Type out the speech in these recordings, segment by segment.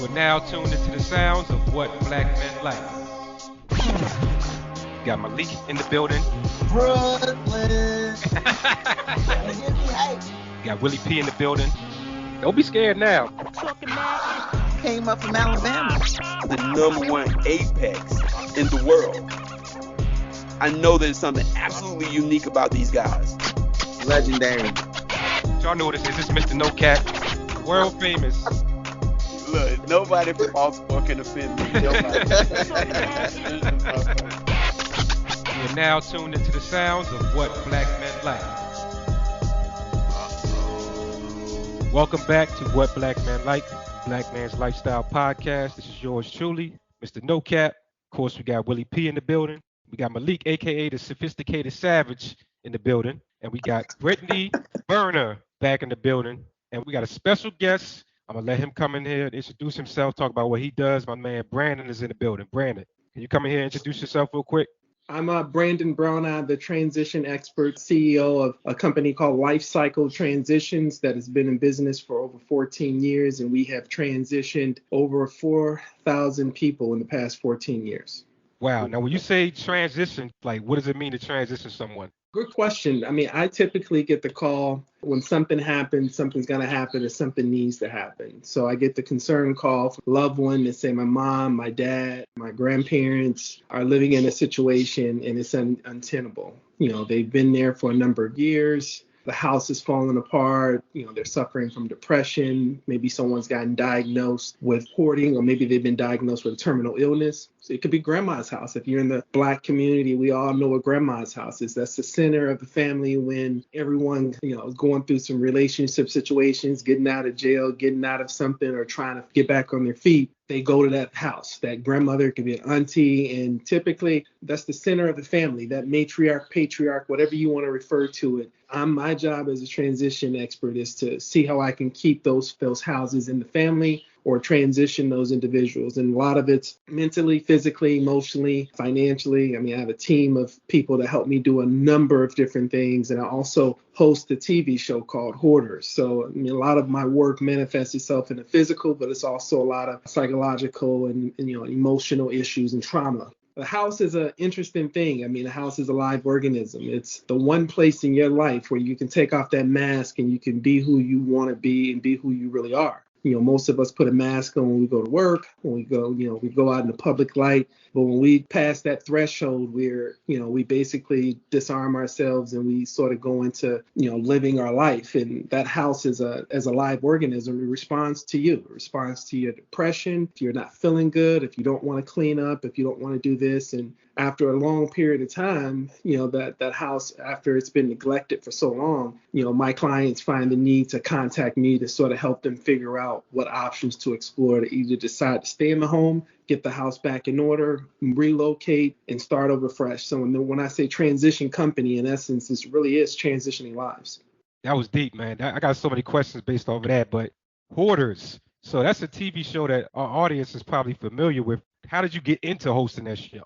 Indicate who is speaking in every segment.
Speaker 1: You are now tuned into the sounds of What Black Men Like. Got Malik in the building.
Speaker 2: Brooklyn.
Speaker 1: Got Willie P in the building. Don't be scared now.
Speaker 2: Came up from Alabama.
Speaker 3: The #1 apex in the world. I know there's something absolutely unique about these guys.
Speaker 2: Legendary.
Speaker 1: Y'all know what this is. This is Mr. No Cap. World famous.
Speaker 3: Look, nobody from Baltimore can offend me.
Speaker 1: You're now tuned into the sounds of What Black Men Like. Welcome back to What Black Men Like, Black Man's Lifestyle Podcast. This is yours truly, Mr. No Cap. Of course, we got Willie P in the building. We got Malik, a.k.a. the Sophisticated Savage, in the building. And we got Brittany Bronaugh back in the building. And we got a special guest. I'm going to let him come in here and introduce himself, talk about what he does. My man Brandon is in the building. Brandon, can you come in here and introduce yourself real quick?
Speaker 4: I'm Brandon Bronaugh, the transition expert, CEO of a company called Life Cycle Transitions that has been in business for over 14 years, and we have transitioned over 4,000 people in the past 14 years.
Speaker 1: Wow. Now, when you say transition, like, what does it mean to transition someone?
Speaker 4: Good question. I mean, I typically get the call when something happens, something's going to happen, or something needs to happen. So I get the concern call from a loved one that say my mom, my dad, my grandparents are living in a situation and it's untenable. You know, they've been there for a number of years. The house is falling apart. You know, they're suffering from depression. Maybe someone's gotten diagnosed with hoarding, or maybe they've been diagnosed with a terminal illness. So it could be grandma's house. If you're in the Black community, we all know what grandma's house is. That's the center of the family when everyone, you know, is going through some relationship situations, getting out of jail, getting out of something, or trying to get back on their feet. They go to that house. That grandmother could be an auntie, and typically that's the center of the family, that matriarch, patriarch, whatever you want to refer to it. My job as a transition expert is to see how I can keep those houses in the family or transition those individuals. And a lot of it's mentally, physically, emotionally, financially. I mean, I have a team of people that help me do a number of different things. And I also host a TV show called Hoarders. So I mean, a lot of my work manifests itself in the physical, but it's also a lot of psychological and you know, emotional issues and trauma. The house is an interesting thing. I mean, the house is a live organism. It's the one place in your life where you can take off that mask and you can be who you want to be and be who you really are. You know, most of us put a mask on when we go to work, when we go out in the public light. But when we pass that threshold where, you know, we basically disarm ourselves and we sort of go into, you know, living our life. And that house is as a live organism. It responds to you. It responds to your depression. If you're not feeling good, if you don't want to clean up, if you don't want to do this. And after a long period of time, you know, that house, after it's been neglected for so long, you know, my clients find the need to contact me to sort of help them figure out what options to explore, to either decide to stay in the home, get the house back in order, relocate, and start over fresh. So when I say transition company, in essence, this really is transitioning lives.
Speaker 1: That was deep, man. I got so many questions based off of that. But Hoarders, so that's a TV show that our audience is probably familiar with. How did you get into hosting that show?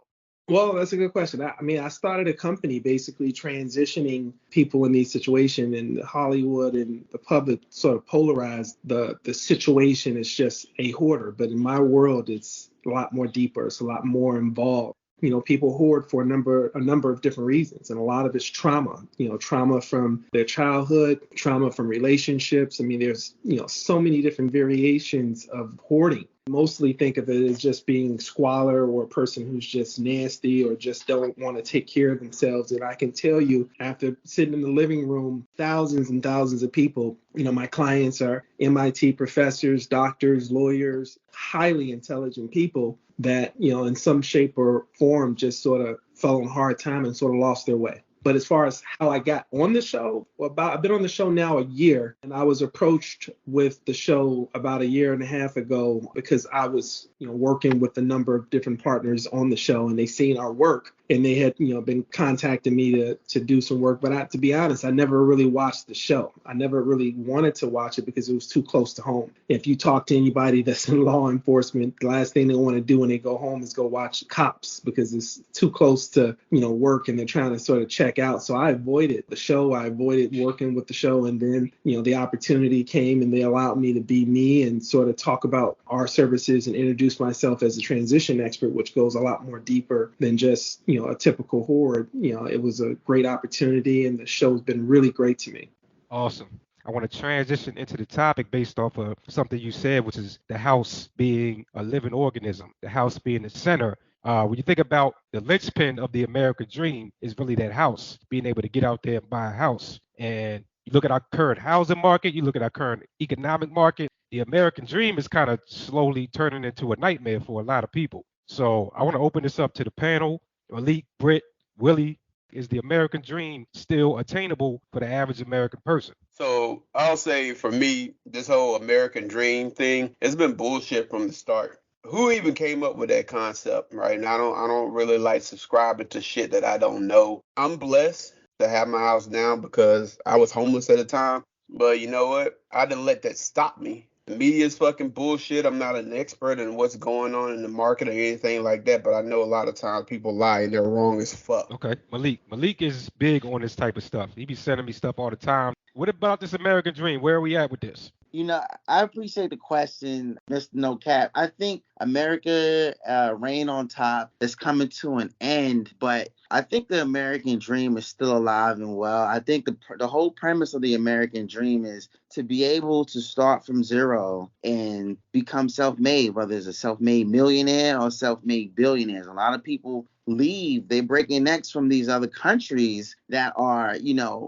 Speaker 4: Well, that's a good question. I started a company basically transitioning people in these situations, and Hollywood and the public sort of polarized the situation as just a hoarder. But in my world, it's a lot more deeper. It's a lot more involved. You know, people hoard for a number of different reasons, and a lot of it's trauma. You know, trauma from their childhood, trauma from relationships. I mean, there's, you know, so many different variations of hoarding. Mostly think of it as just being squalor or a person who's just nasty or just don't want to take care of themselves. And I can tell you, after sitting in the living room, thousands and thousands of people, you know, my clients are MIT professors, doctors, lawyers, highly intelligent people that, you know, in some shape or form just sort of fell on hard time and sort of lost their way. But as far as how I got on the show, I've been on the show now a year, and I was approached with the show about a year and a half ago because I was, you know, working with a number of different partners on the show, and they seen our work and they had, been contacting me to do some work. But to be honest, I never really watched the show. I never really wanted to watch it because it was too close to home. If you talk to anybody that's in law enforcement, the last thing they want to do when they go home is go watch Cops because it's too close to, work, and they're trying to sort of check out. So I avoided the show. I avoided working with the show. And then, the opportunity came and they allowed me to be me and sort of talk about our services and introduce myself as a transition expert, which goes a lot more deeper than just, a typical hoard. It was a great opportunity, and the show's been really great to me.
Speaker 1: Awesome. I want to transition into the topic based off of something you said, which is the house being a living organism, the house being the center. When you think about the linchpin of the American dream is really that house, being able to get out there and buy a house. And you look at our current housing market, you look at our current economic market, the American dream is kind of slowly turning into a nightmare for a lot of people. So I want to open this up to the panel. Malik, Britt, Willie, is the American dream still attainable for the average American person?
Speaker 3: So I'll say for me, this whole American dream thing, it's been bullshit from the start. Who even came up with that concept, right? And I don't really like subscribing to shit that I don't know. I'm blessed to have my house now because I was homeless at the time. But you know what? I didn't let that stop me. The media is fucking bullshit. I'm not an expert in what's going on in the market or anything like that, but I know a lot of times people lie and they're wrong as fuck.
Speaker 1: Okay, Malik. Malik is big on this type of stuff. He be sending me stuff all the time. What about this American dream? Where are we at with this?
Speaker 2: I appreciate the question, Mr. No Cap. I think America reign on top is coming to an end, but I think the American dream is still alive and well. I think the whole premise of the American dream is to be able to start from zero and become self-made, whether it's a self-made millionaire or self-made billionaires. A lot of people leave, they break their necks from these other countries that are,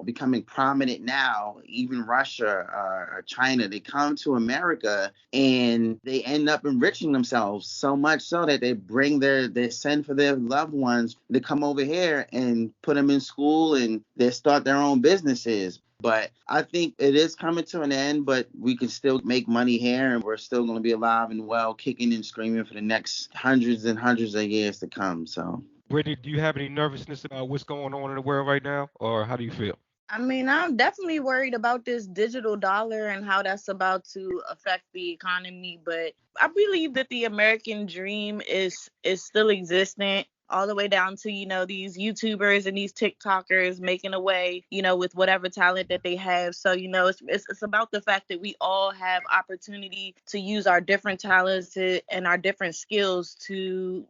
Speaker 2: becoming prominent now, even Russia or China. They come to America and they end up enriching themselves so much so that they bring they send for their loved ones to come over here and put them in school, and they start their own businesses. But I think it is coming to an end, but we can still make money here, and we're still going to be alive and well, kicking and screaming for the next hundreds and hundreds of years to come. So,
Speaker 1: Brittany, do you have any nervousness about what's going on in the world right now, or how do you feel?
Speaker 5: I mean, I'm definitely worried about this digital dollar and how that's about to affect the economy, but I believe that the American dream is still existent, all the way down to, these YouTubers and these TikTokers making a way, with whatever talent that they have. So, it's about the fact that we all have opportunity to use our different talents and our different skills to,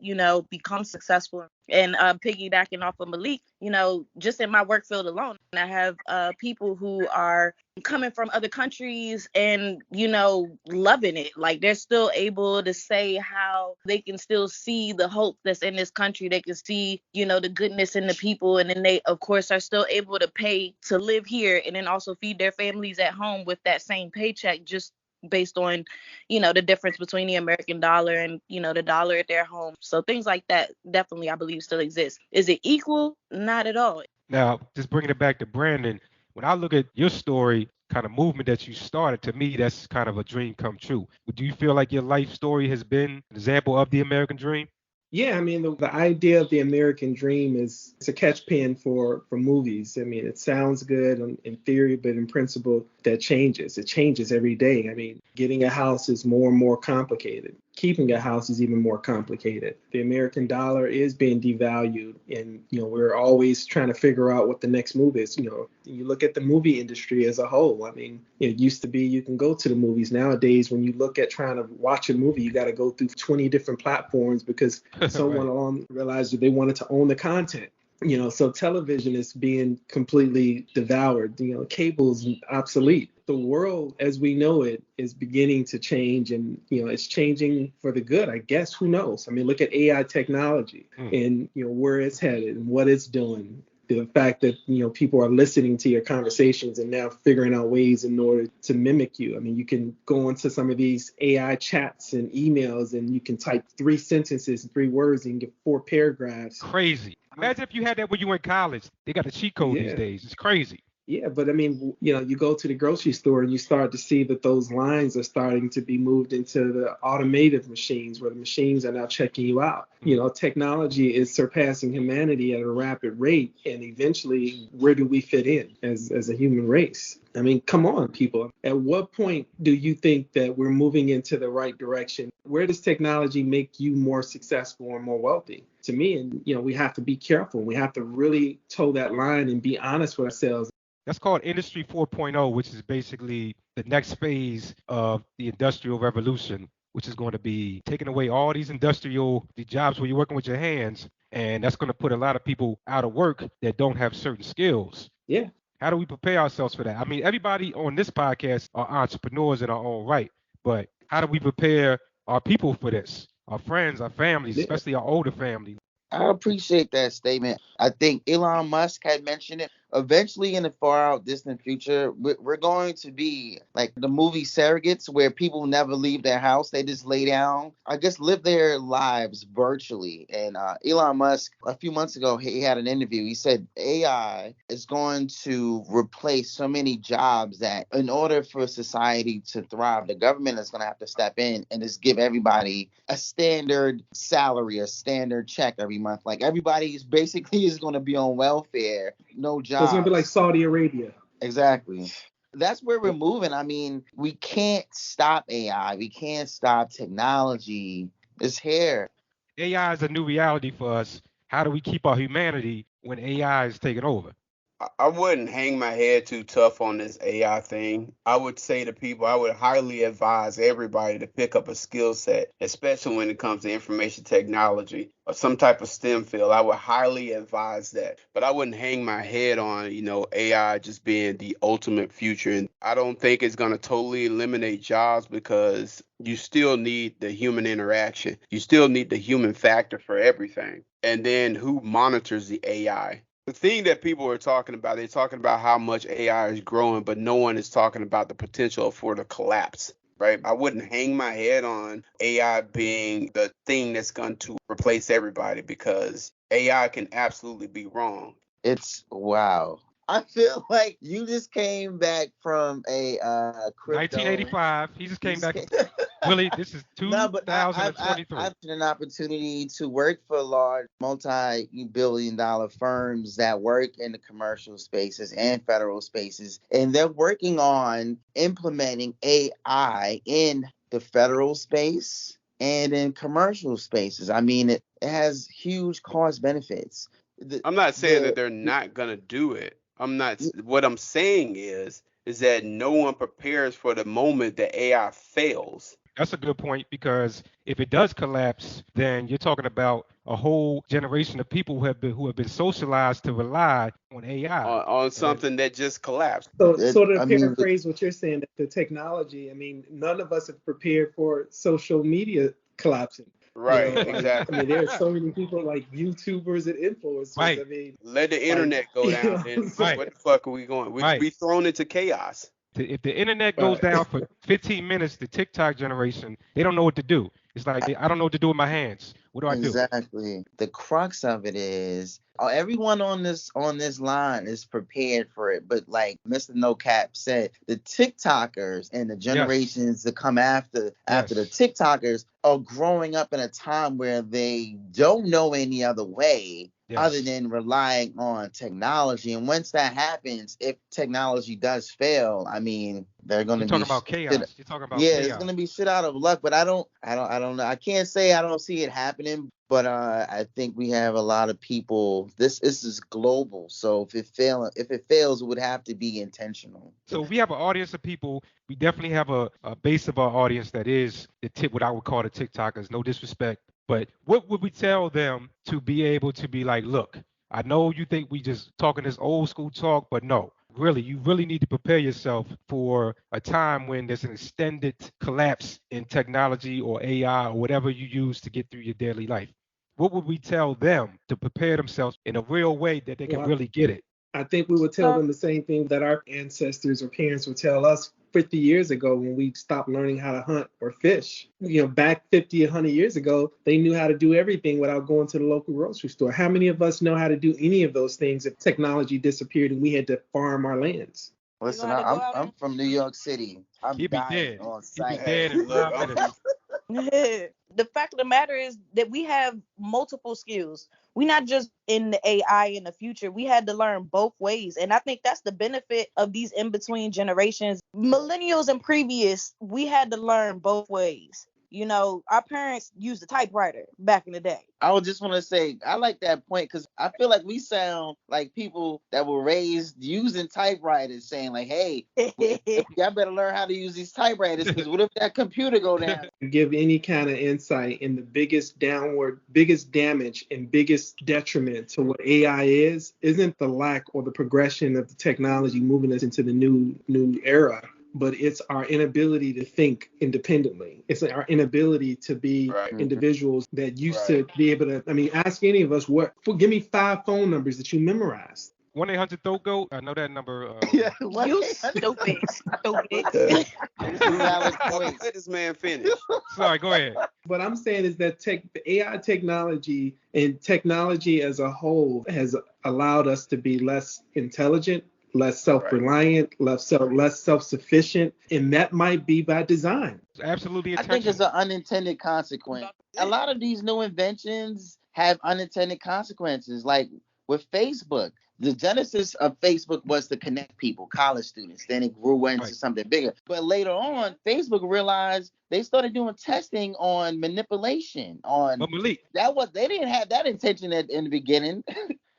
Speaker 5: become successful. And piggybacking off of Malik, just in my work field alone, I have people who are coming from other countries and, loving it. Like, they're still able to say how they can still see the hope that's in this country. They can see, the goodness in the people. And then they, of course, are still able to pay to live here and then also feed their families at home with that same paycheck, just based on, the difference between the American dollar and, the dollar at their home. So things like that definitely, I believe, still exist. Is it equal? Not at all.
Speaker 1: Now, just bringing it back to Brandon, when I look at your story, kind of movement that you started, to me, that's kind of a dream come true. Do you feel like your life story has been an example of the American dream?
Speaker 4: Yeah, I mean, the idea of the American dream is it's a catch-pin for movies. I mean, it sounds good in theory, but in principle, that changes. It changes every day. I mean, getting a house is more and more complicated. Keeping a house is even more complicated. The American dollar is being devalued, and we're always trying to figure out what the next move is. You look at the movie industry as a whole. I mean, it used to be you can go to the movies. Nowadays, when you look at trying to watch a movie, you got to go through 20 different platforms because someone
Speaker 1: Right.
Speaker 4: along realized that they wanted to own the content. So television is being completely devoured. Cable's obsolete. The world as we know it is beginning to change, and it's changing for the good, I guess. Who knows? I mean, look at AI technology and where it's headed and what it's doing. The fact that people are listening to your conversations and now figuring out ways in order to mimic you. I mean, you can go into some of these AI chats and emails, and you can type 3 sentences, 3 words, and get 4 paragraphs.
Speaker 1: Crazy. Imagine if you had that when you were in college. They got the cheat code these
Speaker 4: Yeah.
Speaker 1: days. It's crazy.
Speaker 4: Yeah, but I mean, you go to the grocery store and you start to see that those lines are starting to be moved into the automated machines where the machines are now checking you out. Technology is surpassing humanity at a rapid rate. And eventually, where do we fit in as a human race? I mean, come on, people. At what point do you think that we're moving into the right direction? Where does technology make you more successful or more wealthy? To me, and we have to be careful. We have to really toe that line and be honest with ourselves.
Speaker 1: That's called Industry 4.0, which is basically the next phase of the Industrial Revolution, which is going to be taking away all these the jobs where you're working with your hands, and that's going to put a lot of people out of work that don't have certain skills.
Speaker 4: Yeah.
Speaker 1: How do we prepare ourselves for that? I mean, everybody on this podcast are entrepreneurs in our own right, but how do we prepare our people for this? Our friends, our families, especially our older family.
Speaker 2: I appreciate that statement. I think Elon Musk had mentioned it. Eventually, in the far out distant future, we're going to be like the movie Surrogates, where people never leave their house. They just lay down, I guess, live their lives virtually. And Elon Musk, a few months ago, he had an interview. He said AI is going to replace so many jobs that in order for society to thrive, the government is going to have to step in and just give everybody a standard salary, a standard check every month. Like everybody is basically is going to be on welfare, no job.
Speaker 4: So it's going to be like Saudi Arabia.
Speaker 2: Exactly. That's where we're moving. I mean, we can't stop AI. We can't stop technology. It's here.
Speaker 1: AI is a new reality for us. How do we keep our humanity when AI is taking over?
Speaker 3: I wouldn't hang my head too tough on this AI thing. I would say to people, I would highly advise everybody to pick up a skill set, especially when it comes to information technology or some type of STEM field. I would highly advise that. But I wouldn't hang my head on, AI just being the ultimate future. And I don't think it's going to totally eliminate jobs because you still need the human interaction. You still need the human factor for everything. And then who monitors the AI? The thing that people are talking about, they're talking about how much AI is growing, but no one is talking about the potential for the collapse, right? I wouldn't hang my head on AI being the thing that's going to replace everybody because AI can absolutely be wrong.
Speaker 2: It's wow. I feel like you just came back from a crypto.
Speaker 1: 1985. He just came back. Willie, this is 2023.
Speaker 2: I've had an opportunity to work for large multi-billion-dollar firms that work in the commercial spaces and federal spaces, and they're working on implementing AI in the federal space and in commercial spaces. I mean, it has huge cost benefits.
Speaker 3: I'm not saying that they're not going to do it. What I'm saying is that no one prepares for the moment that AI fails.
Speaker 1: That's a good point because if it does collapse, then you're talking about a whole generation of people who have been socialized to rely on AI.
Speaker 3: On something that just collapsed.
Speaker 4: So to paraphrase what you're saying, the technology, I mean, none of us have prepared for social media collapsing.
Speaker 3: Right, exactly.
Speaker 4: I mean, there's so many people like YouTubers and influencers.
Speaker 1: Right.
Speaker 4: I mean,
Speaker 3: let the internet go down. Then
Speaker 1: right.
Speaker 3: What the fuck are we going? We thrown into chaos.
Speaker 1: If the internet goes down for 15 minutes, the TikTok generation, they don't know what to do. It's like, I don't know what to do with my hands. What do I do?
Speaker 2: Exactly. The crux of it is everyone on this line is prepared for it. But like Mr. No Cap said, the TikTokers and the generations that come after the TikTokers are growing up in a time where they don't know any other way other than relying on technology. And once that happens, if technology does fail, I mean, they're going to be
Speaker 1: talking about chaos. You're talking about
Speaker 2: chaos. It's going to be shit out of luck. But I don't know. I can't say I don't see it happening. But I think we have a lot of people. This is global. So if it fails, it would have to be intentional.
Speaker 1: So we have an audience of people. We definitely have a base of our audience that is what I would call the TikTokers. No disrespect. But what would we tell them to be able to be like, look, I know you think we just talking this old school talk, but no, really, you really need to prepare yourself for a time when there's an extended collapse in technology or AI or whatever you use to get through your daily life. What would we tell them to prepare themselves in a real way that they can really get it?
Speaker 4: I think we would tell them the same thing that our ancestors or parents would tell us 50 years ago when we stopped learning how to hunt or fish. Back 50, 100 years ago, they knew how to do everything without going to the local grocery store. How many of us know how to do any of those things if technology disappeared and we had to farm our lands?
Speaker 2: Listen, I'm from New York City. I'm
Speaker 1: He'd be
Speaker 2: dying
Speaker 1: dead.
Speaker 2: on
Speaker 1: He'd be
Speaker 2: sight.
Speaker 1: dead in
Speaker 3: Look,
Speaker 1: 5 minutes.
Speaker 5: The fact of the matter is that we have multiple skills. We're not just in the AI in the future. We had to learn both ways. And I think that's the benefit of these in-between generations. Millennials and previous, we had to learn both ways. Our parents used a typewriter back in the day.
Speaker 2: I would just want to say, I like that point because I feel like we sound like people that were raised using typewriters saying like, hey, y'all better learn how to use these typewriters because what if that computer go down?
Speaker 4: Give any kind of insight in the biggest damage and biggest detriment to what AI isn't the lack or the progression of the technology moving us into the new era, but it's our inability to think independently. It's our inability to be individuals that used to be able to, ask any of us give me 5 phone numbers that you memorized.
Speaker 1: 1-800-THROAT-GOAT. I know that number.
Speaker 2: Yeah,
Speaker 5: You stupid.
Speaker 2: Valid point.
Speaker 3: Let this man finish.
Speaker 1: Sorry, go ahead.
Speaker 4: What I'm saying is that AI technology and technology as a whole has allowed us to be less intelligent, less self-reliant, less self-sufficient, and that might be by design.
Speaker 1: It's absolutely
Speaker 2: I
Speaker 1: intentional.
Speaker 2: think it's an unintended consequence. A lot of these new inventions have unintended consequences. Like with Facebook, the genesis of Facebook was to connect people, college students. Then it grew into something bigger. But later on, Facebook realized they started doing testing on manipulation.
Speaker 1: But Malik,
Speaker 2: They didn't have that intention in the beginning.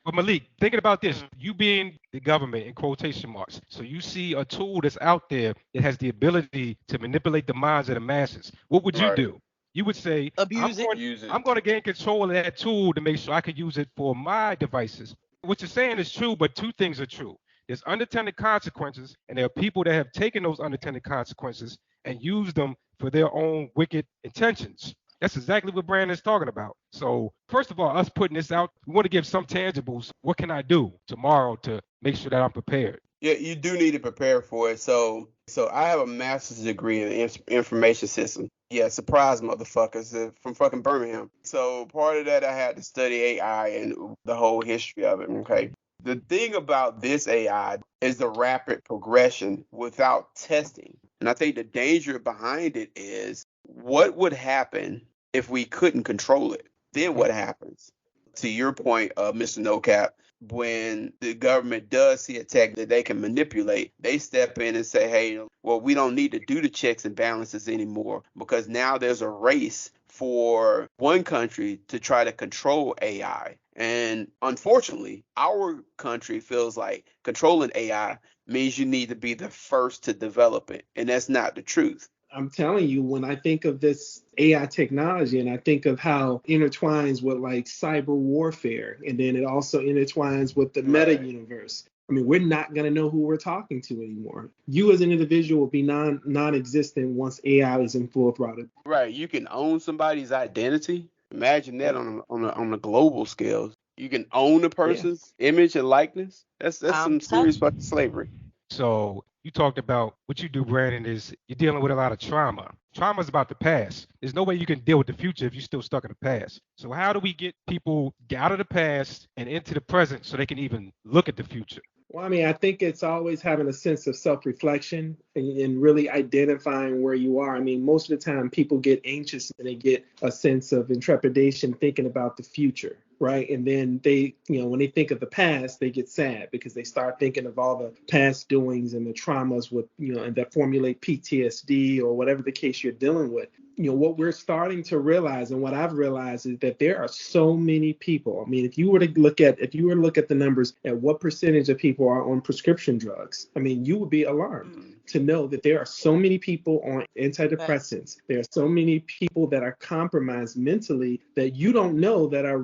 Speaker 1: But Malik, thinking about this, you being the government in quotation marks, so you see a tool that's out there that has the ability to manipulate the minds of the masses. What would you do? You would say,
Speaker 5: use it.
Speaker 1: I'm going to gain control of that tool to make sure I can use it for my devices. What you're saying is true, but 2 things are true. There's unintended consequences, and there are people that have taken those unintended consequences and used them for their own wicked intentions. That's exactly what Brandon's talking about. So first of all, us putting this out, we want to give some tangibles. What can I do tomorrow to make sure that I'm prepared?
Speaker 3: Yeah, you do need to prepare for it. So I have a master's degree in information systems. Yeah, surprise motherfuckers, from fucking Birmingham. So part of that I had to study AI and the whole history of it. Okay. The thing about this AI is the rapid progression without testing. And I think the danger behind it is what would happen if we couldn't control it? Then what happens? To your point, Mr. No Cap, when the government does see a tech that they can manipulate, they step in and say, hey, well, we don't need to do the checks and balances anymore because now there's a race for one country to try to control AI. And unfortunately, our country feels like controlling AI means you need to be the first to develop it. And that's not the truth.
Speaker 4: I'm telling you, when I think of this AI technology and I think of how it intertwines with like cyber warfare, and then it also intertwines with the meta universe. I mean, we're not going to know who we're talking to anymore. You as an individual will be non-existent once AI is in full throttle.
Speaker 3: Right. You can own somebody's identity. Imagine that on a global scale. You can own a person's image and likeness. That's some serious fucking slavery.
Speaker 1: So you talked about what you do, Brandon, is you're dealing with a lot of trauma. Trauma is about the past. There's no way you can deal with the future if you're still stuck in the past. So how do we get people out of the past and into the present so they can even look at the future?
Speaker 4: Well, I mean, I think it's always having a sense of self-reflection and really identifying where you are. I mean, most of the time people get anxious and they get a sense of intrepidation thinking about the future, right? And then they, when they think of the past, they get sad because they start thinking of all the past doings and the traumas with, and that formulate PTSD or whatever the case you're dealing with. What we're starting to realize and what I've realized is that there are so many people. I mean, if you were to look at the numbers at what percentage of people are on prescription drugs, I mean, you would be alarmed. to know that there are so many people on antidepressants. There are so many people that are compromised mentally that you don't know that are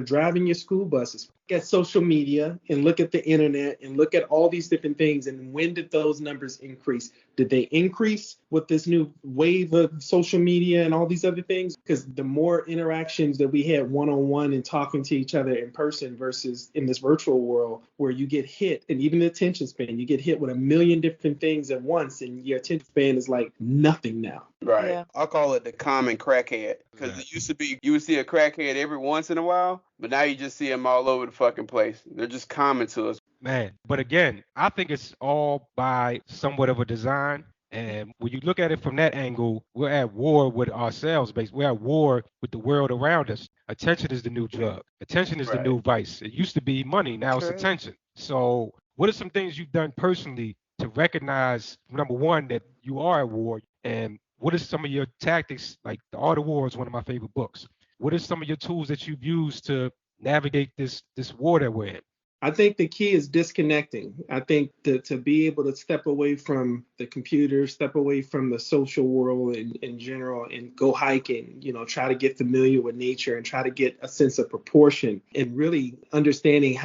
Speaker 4: driving your school buses. Look at social media and look at the internet and look at all these different things. And when did those numbers increase? Did they increase with this new wave of social media and all these other things? Because the more interactions that we had one-on-one and talking to each other in person versus in this virtual world where you get hit, and even the attention span, you get hit with a million different things at once and your attention span is like nothing now.
Speaker 3: Right.
Speaker 5: Yeah.
Speaker 3: I'll call it the common crackhead. Because it used to be you would see a crackhead every once in a while, but now you just see them all over the fucking place. They're just common to us.
Speaker 1: Man, but again, I think it's all by somewhat of a design. And when you look at it from that angle, we're at war with ourselves, basically. We're at war with the world around us. Attention is the new drug. Attention is the
Speaker 3: Right.
Speaker 1: new vice. It used to be money, now it's
Speaker 5: True.
Speaker 1: attention. So, what are some things you've done personally to recognize, number one, that you are at war? And what are some of your tactics? Like The Art of War is one of my favorite books. What are some of your tools that you've used to navigate this war that we're in?
Speaker 4: I think the key is disconnecting. I think to be able to step away from the computer, step away from the social world in general, and go hiking, try to get familiar with nature and try to get a sense of proportion and really understanding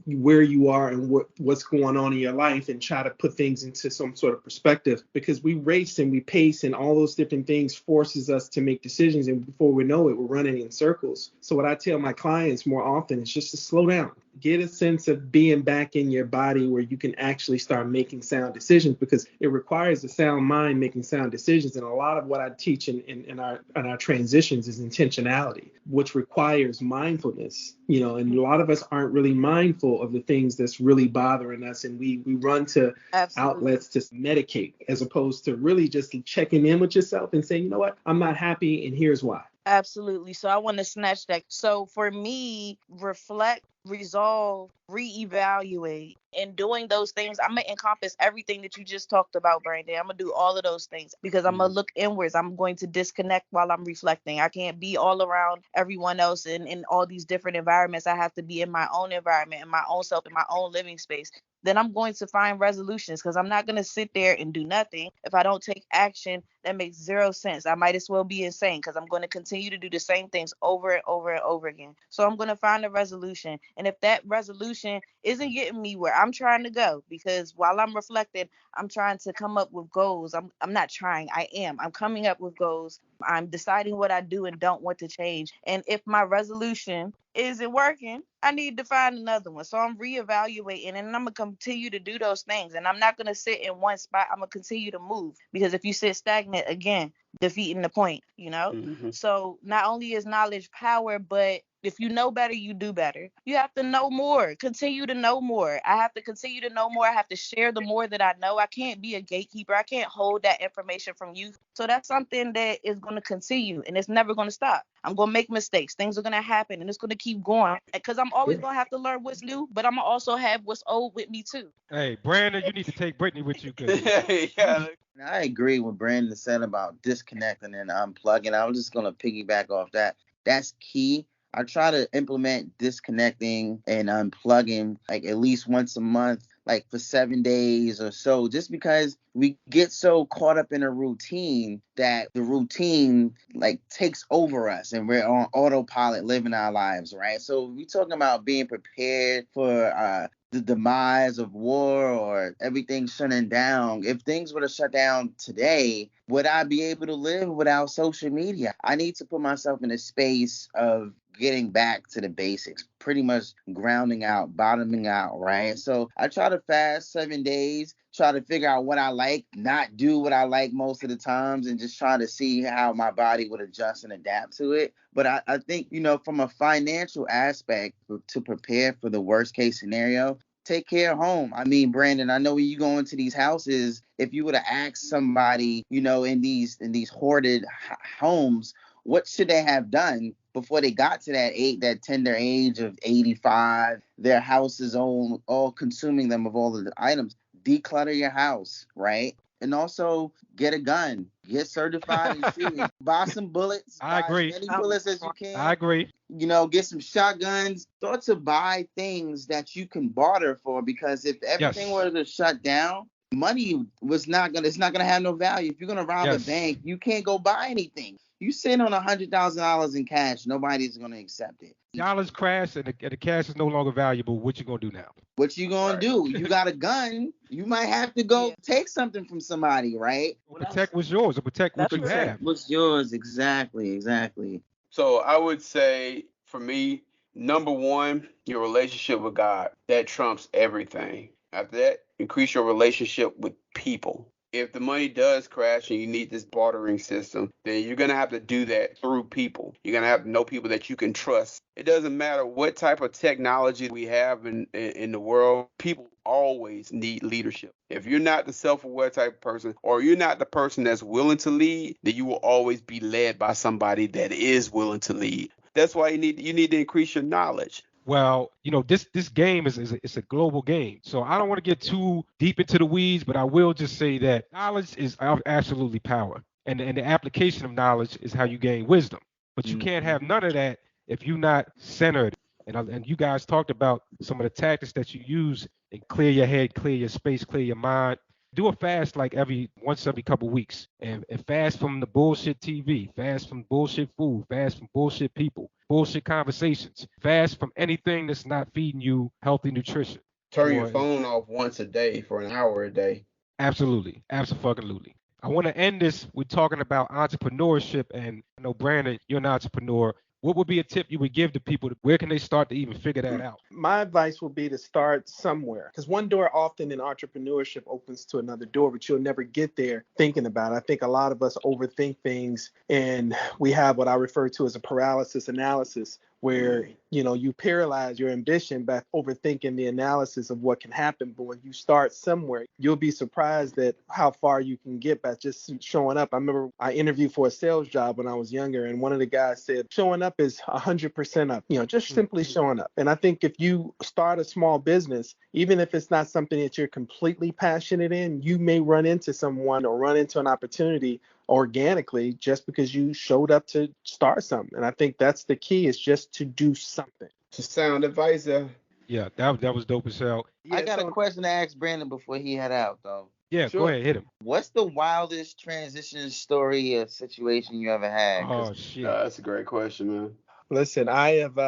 Speaker 4: where you are and what's going on in your life and try to put things into some sort of perspective, because we race and we pace and all those different things forces us to make decisions. And before we know it, we're running in circles. So what I tell my clients more often is just to slow down. Get a sense of being back in your body where you can actually start making sound decisions, because it requires a sound mind making sound decisions. And a lot of what I teach in our transitions is intentionality, which requires mindfulness, and a lot of us aren't really mindful of the things that's really bothering us. And we run to outlets to medicate as opposed to really just checking in with yourself and saying, you know what, I'm not happy and here's why.
Speaker 5: Absolutely. So I want to snatch that. So for me, reflect, resolve, reevaluate, and doing those things, I'm going to encompass everything that you just talked about, Brandon. I'm going to do all of those things because I'm going to look inwards. I'm going to disconnect while I'm reflecting. I can't be all around everyone else in all these different environments. I have to be in my own environment, in my own self, in my own living space. Then I'm going to find resolutions, because I'm not going to sit there and do nothing. If I don't take action, that makes zero sense. I might as well be insane, because I'm going to continue to do the same things over and over and over again. So I'm going to find a resolution. And if that resolution isn't getting me where I'm trying to go, because while I'm reflecting, I'm trying to come up with goals. I'm not trying. I'm coming up with goals. I'm deciding what I do and don't want to change. And if my resolution isn't working, I need to find another one. So I'm reevaluating, and I'm going to continue to do those things. And I'm not going to sit in one spot. I'm going to continue to move, because if you sit stagnant, again, defeating the point,
Speaker 3: Mm-hmm.
Speaker 5: So not only is knowledge power, but if you know better, you do better. You have to know more, continue to know more. I have to continue to know more. I have to share the more that I know. I can't be a gatekeeper. I can't hold that information from you. So that's something that is going to continue, and it's never going to stop. I'm going to make mistakes. Things are going to happen, and it's going to keep going, because I'm always going to have to learn what's new, but I'm going to also have what's old with me too.
Speaker 1: Hey, Brandon, you need to take Brittany with you. 'Cause
Speaker 3: Yeah.
Speaker 2: I agree with Brandon said about disconnecting and unplugging. I was just going to piggyback off that. That's key. I try to implement disconnecting and unplugging like at least once a month, like for 7 days or so, just because we get so caught up in a routine that the routine like takes over us and we're on autopilot living our lives, right? So we're talking about being prepared for the demise of war or everything shutting down. If things were to shut down today, would I be able to live without social media? I need to put myself in a space of getting back to the basics, pretty much grounding out, bottoming out, right? So I try to fast 7 days, try to figure out what I like, not do what I like most of the times, and just try to see how my body would adjust and adapt to it. But I think, from a financial aspect, to prepare for the worst case scenario, take care of home. I mean, Brandon, I know when you go into these houses, if you were to ask somebody, in these hoarded homes, what should they have done before they got to that tender age of 85? Their house is all consuming them of all of the items. Declutter your house, right? And also get a gun, get certified in shooting, buy some bullets,
Speaker 1: I
Speaker 2: buy
Speaker 1: agree.
Speaker 2: as many bullets as you can.
Speaker 1: I agree.
Speaker 2: Get some shotguns. Start to buy things that you can barter for, because if everything
Speaker 1: Yes.
Speaker 2: were to shut down, money it's not gonna have no value. If you're gonna rob a
Speaker 1: Yes.
Speaker 2: bank, you can't go buy anything. You sitting on $100,000 in cash, nobody's gonna accept it.
Speaker 1: Dollars crash and the cash is no longer valuable. What you gonna do now?
Speaker 2: What you gonna
Speaker 3: Right.
Speaker 2: do? You got a gun. You might have to go
Speaker 5: Yeah.
Speaker 2: take something from somebody, right?
Speaker 1: Protect what's yours or protect what
Speaker 5: That's
Speaker 1: you
Speaker 5: right.
Speaker 1: have.
Speaker 2: What's yours? Exactly.
Speaker 3: So I would say for me, number one, your relationship with God. That trumps everything. After that, increase your relationship with people. If the money does crash and you need this bartering system, then you're going to have to do that through people. You're going to have to know people that you can trust. It doesn't matter what type of technology we have in the world, people always need leadership. If you're not the self-aware type of person, or you're not the person that's willing to lead, then you will always be led by somebody that is willing to lead. That's why you need to increase your knowledge.
Speaker 1: Well, this game is a global game. So I don't want to get too deep into the weeds, but I will just say that knowledge is absolutely power. And the application of knowledge is how you gain wisdom. But you can't have none of that if you're not centered. And you guys talked about some of the tactics that you use and clear your head, clear your space, clear your mind. Do a fast like once every couple weeks and fast from the bullshit TV, fast from bullshit food, fast from bullshit people, bullshit conversations, fast from anything that's not feeding you healthy nutrition.
Speaker 3: Turn your
Speaker 1: Or-
Speaker 3: phone off once a day for an hour a day.
Speaker 1: Absolutely. Absolutely. I want to end this with talking about entrepreneurship. And I know, Brandon, you're an entrepreneur. What would be a tip you would give to people? Where can they start to even figure that out?
Speaker 4: My advice would be to start somewhere, because one door often in entrepreneurship opens to another door, but you'll never get there thinking about it. I think a lot of us overthink things, and we have what I refer to as a paralysis analysis, where you paralyze your ambition by overthinking the analysis of what can happen. But when you start somewhere, you'll be surprised at how far you can get by just showing up. I remember I interviewed for a sales job when I was younger, and one of the guys said showing up is 100% up, just simply showing up. And I think if you start a small business, even if it's not something that you're completely passionate in, you may run into someone or run into an opportunity organically just because you showed up to start something. And I think that's the key, is just to do something.
Speaker 3: It's sound advice there.
Speaker 1: Yeah, that was dope as hell.
Speaker 4: Yeah,
Speaker 2: I got
Speaker 4: so-
Speaker 2: a question to ask Brandon before he head out, though.
Speaker 1: Yeah,
Speaker 4: Sure.
Speaker 1: go ahead, hit him.
Speaker 2: What's the wildest transition story or situation you ever had? 'Cause
Speaker 1: Oh, shit.
Speaker 3: That's a great question, man.
Speaker 4: Listen, I have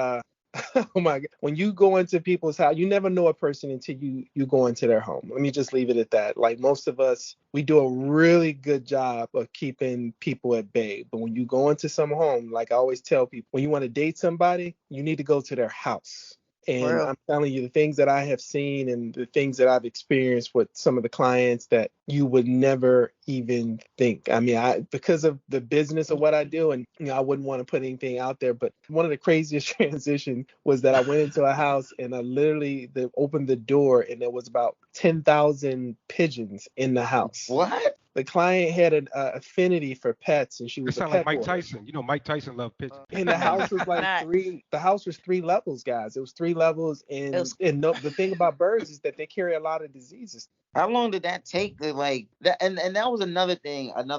Speaker 4: oh my God, when you go into people's house, you never know a person until you go into their home. Let me just leave it at that. Like most of us, we do a really good job of keeping people at bay. But when you go into some home, like I always tell people, when you want to date somebody, you need to go to their house. And
Speaker 2: Real.
Speaker 4: I'm telling you, the things that I have seen and the things that I've experienced with some of the clients that you would never even think. I mean, because of the business of what I do, and I wouldn't want to put anything out there, but one of the craziest transition was that I went into a house and I literally opened the door and there was about 10,000 pigeons in the house.
Speaker 2: What?
Speaker 4: The client had an affinity for pets, and she
Speaker 1: That
Speaker 4: was a
Speaker 1: sound
Speaker 4: pet
Speaker 1: like Mike
Speaker 4: hoarder.
Speaker 1: Tyson. Mike Tyson loved pitching.
Speaker 4: And the house was like
Speaker 5: Nice.
Speaker 4: the house was 3 levels, guys. It was 3 levels. And,
Speaker 5: It was-
Speaker 4: the thing about birds is that they carry a lot of diseases.
Speaker 2: How long did that take to like that? And that was another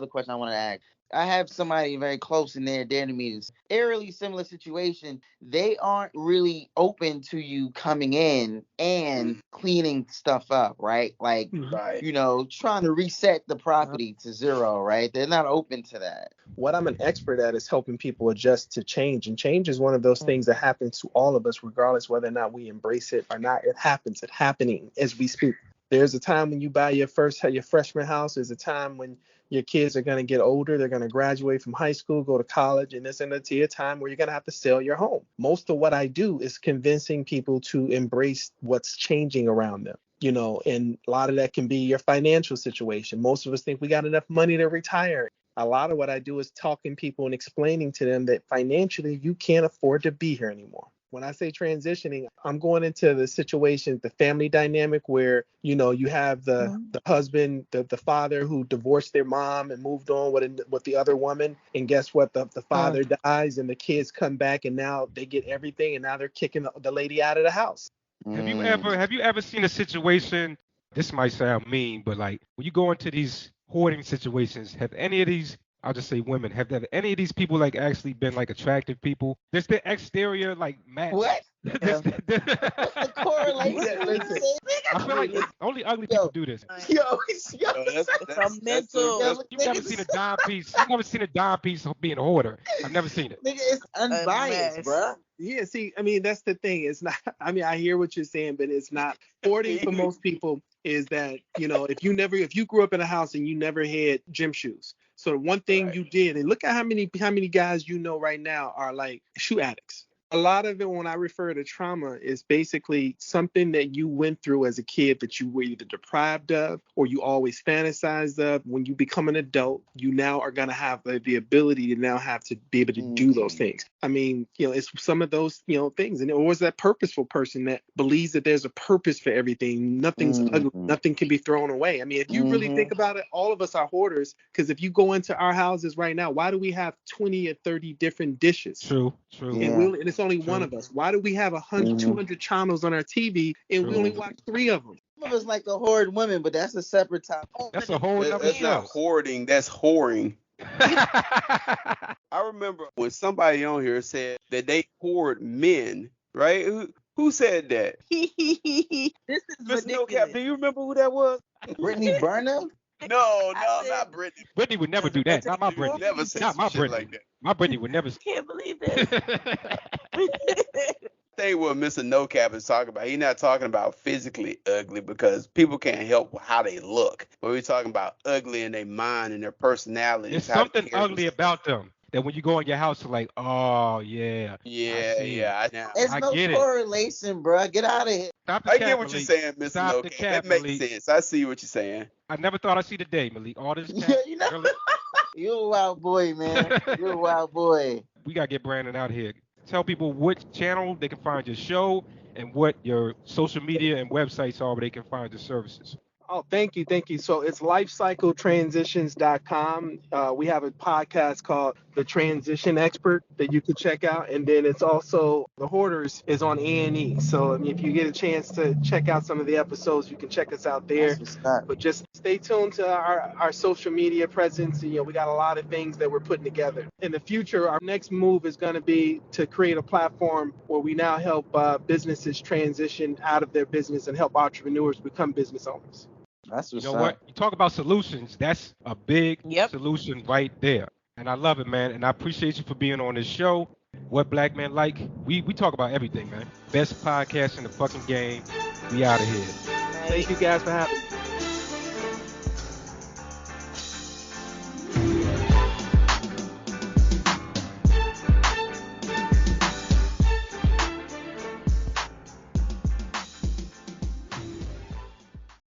Speaker 2: question I want to ask. I have somebody very close in there to me. Eerily similar situation. They aren't really open to you coming in and cleaning stuff up, right? Like,
Speaker 3: Right.
Speaker 2: trying to reset the property to zero, right? They're not open to that.
Speaker 4: What I'm an expert at is helping people adjust to change. And change is one of those things that happens to all of us, regardless whether or not we embrace it or not. It happens. It's happening as we speak. There's a time when you buy your freshman house. There's a time when your kids are going to get older. They're going to graduate from high school, go to college, and there's a time where you're going to have to sell your home. Most of what I do is convincing people to embrace what's changing around them. And a lot of that can be your financial situation. Most of us think we got enough money to retire. A lot of what I do is talking people and explaining to them that financially you can't afford to be here anymore. When I say transitioning, I'm going into the situation, the family dynamic where, you have the husband, the father who divorced their mom and moved on with the other woman. And guess what? The father dies and the kids come back and now they get everything. And now they're kicking the lady out of the house.
Speaker 1: Have you ever seen a situation? This might sound mean, but like when you go into these hoarding situations, have any of these, I'll just say women, have any of these people like actually been like attractive people? There's the exterior like match.
Speaker 2: What?
Speaker 1: This-
Speaker 2: The correlation.
Speaker 4: Listen.
Speaker 1: I feel like only ugly people do this.
Speaker 2: Yo,
Speaker 3: That's
Speaker 5: mental.
Speaker 2: Yo,
Speaker 1: You've never seen a dime piece. You've never seen a dime piece being a hoarder. I've never seen it.
Speaker 2: nigga, it's unbiased,
Speaker 5: mess.
Speaker 2: bruh.
Speaker 4: Yeah, see, I mean, that's the thing. It's not, I mean, I hear what you're saying, but it's not. Hoarding for most people is that, if you grew up in a house and you never had gym shoes. So the one thing you did, and look at how many guys right now are like shoe addicts. A lot of it, when I refer to trauma, is basically something that you went through as a kid that you were either deprived of or you always fantasized of. When you become an adult, you now are going to have the ability to now have to be able to do those things. I mean, it's some of those, things. And or is that purposeful person that believes that there's a purpose for everything? Nothing's ugly. Nothing can be thrown away. I mean, if you really think about it, all of us are hoarders, because if you go into our houses right now, why do we have 20 or 30 different dishes?
Speaker 1: True.
Speaker 4: And it's only one of us. Why do we have 100, 200 channels on our TV and we only watch 3 of them?
Speaker 2: Some of us like to hoard women, but that's a separate topic.
Speaker 1: That's a whole other
Speaker 3: That's
Speaker 1: show.
Speaker 3: not hoarding. That's whoring. I remember when somebody on here said that they hoard men, right? Who said that?
Speaker 5: This is
Speaker 3: Mr. No
Speaker 5: ridiculous.
Speaker 3: Cap, do you remember who that was?
Speaker 2: Brittany Burnham?
Speaker 3: No,
Speaker 5: said-
Speaker 3: not Brittany.
Speaker 1: Brittany would never do that. Not my Brittany.
Speaker 3: Never said
Speaker 1: Not my
Speaker 3: shit
Speaker 1: Brittany.
Speaker 3: like that.
Speaker 1: My Brittany would never.
Speaker 5: I can't believe this.
Speaker 3: Think what Mr. No Cap is talking about. He's not talking about physically ugly, because people can't help how they look. But we're talking about ugly in their mind and their personality.
Speaker 1: There's something ugly about them that when you go in your house, you're like, oh yeah.
Speaker 3: Yeah.
Speaker 2: There's
Speaker 1: I
Speaker 2: no
Speaker 1: get it.
Speaker 2: correlation, bruh. Get out of here.
Speaker 1: Stop the
Speaker 3: I
Speaker 1: cap,
Speaker 3: get what you're
Speaker 1: Malik.
Speaker 3: saying, Mr.
Speaker 1: Stop
Speaker 3: No
Speaker 1: the
Speaker 3: Cap.
Speaker 1: cap,
Speaker 3: That makes
Speaker 1: Malik.
Speaker 3: sense. I see what you're saying.
Speaker 1: I never thought I'd see the day, Malik. All this cap.
Speaker 2: You know,
Speaker 1: Really?
Speaker 2: you a wild boy, man. You a wild boy.
Speaker 1: We gotta get Brandon out here. Tell people which channel they can find your show and what your social media and websites are where they can find your services.
Speaker 4: Oh, thank you. So it's lifecycletransitions.com. We have a podcast called The Transition Expert that you can check out. And then it's also The Hoarders is on A&E. So I mean, if you get a chance to check out some of the episodes, you can check us out there.
Speaker 2: That's what's up.
Speaker 4: But just stay tuned to our social media presence. We got a lot of things that we're putting together. In the future, our next move is going to be to create a platform where we now help businesses transition out of their business and help entrepreneurs become business owners.
Speaker 2: That's
Speaker 1: You
Speaker 2: what's
Speaker 1: know
Speaker 2: up.
Speaker 1: what? You talk about solutions. That's a big
Speaker 5: Yep.
Speaker 1: solution right there. And I love it, man. And I appreciate you for being on this show. What Black Men Like. We talk about everything, man. Best podcast in the fucking game. We out of here.
Speaker 4: Thank you guys for having me.